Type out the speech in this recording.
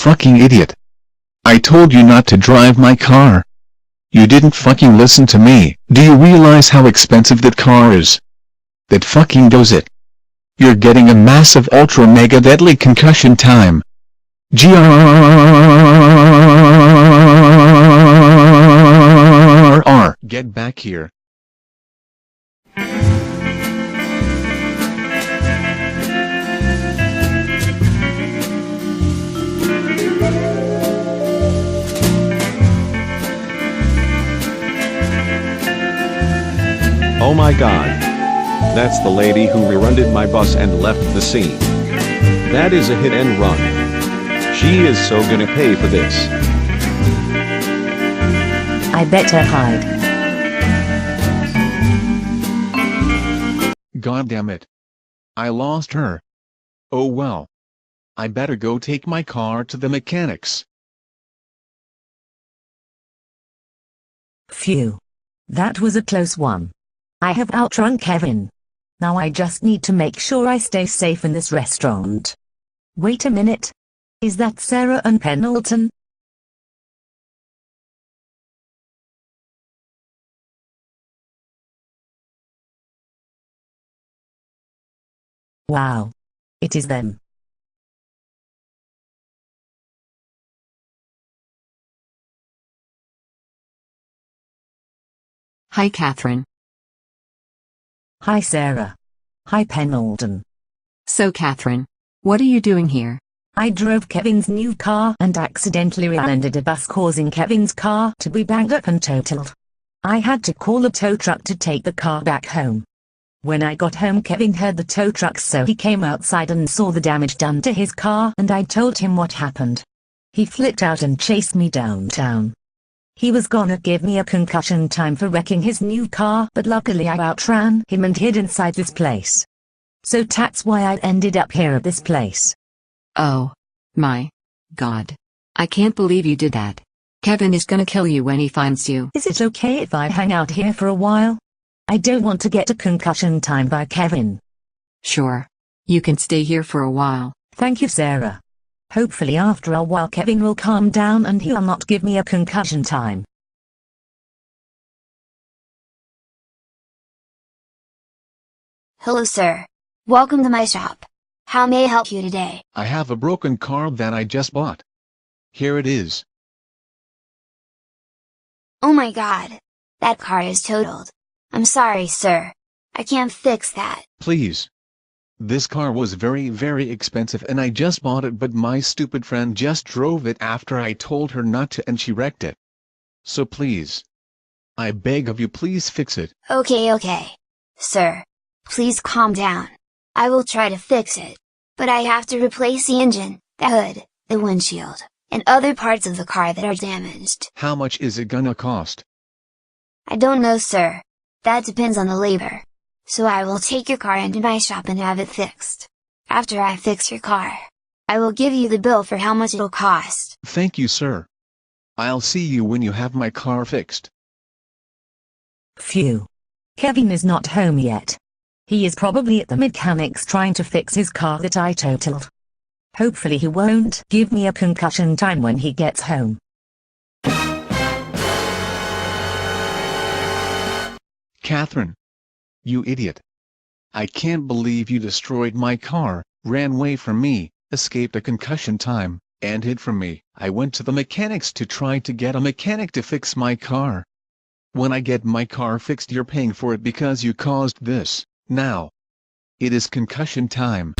fucking idiot. I told you not to drive my car. You didn't fucking listen to me. Do you realize how expensive that car is? That fucking does it. You're getting a massive ultra mega deadly concussion time. GRR. Get back here. Oh my god. That's the lady who rear-ended my bus and left the scene. That is a hit and run. She is so gonna pay for this. I better hide. God damn it. I lost her. Oh well. I better go take my car to the mechanics. Phew. That was a close one. I have outrun Kevin. Now I just need to make sure I stay safe in this restaurant. Wait a minute. Is that Sarah and Pendleton? Wow. It is them. Hi, Catherine. Hi Sarah. Hi Pendleton. So, Catherine, what are you doing here? I drove Kevin's new car and accidentally rear-ended a bus, causing Kevin's car to be banged up and totaled. I had to call a tow truck to take the car back home. When I got home, Kevin heard the tow truck, so he came outside and saw the damage done to his car, and I told him what happened. He flipped out and chased me downtown. He was gonna give me a concussion time for wrecking his new car, but luckily I outran him and hid inside this place. So that's why I ended up here at this place. Oh. My. God. I can't believe you did that. Kevin is gonna kill you when he finds you. Is it okay if I hang out here for a while? I don't want to get a concussion time by Kevin. Sure. You can stay here for a while. Thank you, Sarah. Hopefully after a while Kevin will calm down and he'll not give me a concussion time. Hello, sir. Welcome to my shop. How may I help you today? I have a broken car that I just bought. Here it is. Oh my god. That car is totaled. I'm sorry, sir. I can't fix that. Please. This car was very expensive and I just bought it, but my stupid friend just drove it after I told her not to and she wrecked it. So please. I beg of you, please fix it. Okay. Sir. Please calm down. I will try to fix it. But I have to replace the engine, the hood, the windshield, and other parts of the car that are damaged. How much is it gonna cost? I don't know, sir. That depends on the labor. So I will take your car into my shop and have it fixed. After I fix your car, I will give you the bill for how much it'll cost. Thank you, sir. I'll see you when you have my car fixed. Phew. Kevin is not home yet. He is probably at the mechanics trying to fix his car that I totaled. Hopefully he won't give me a concussion time when he gets home. Catherine. You idiot. I can't believe you destroyed my car, ran away from me, escaped a concussion time, and hid from me. I went to the mechanics to try to get a mechanic to fix my car. When I get my car fixed, you're paying for it because you caused this. Now. It is concussion time.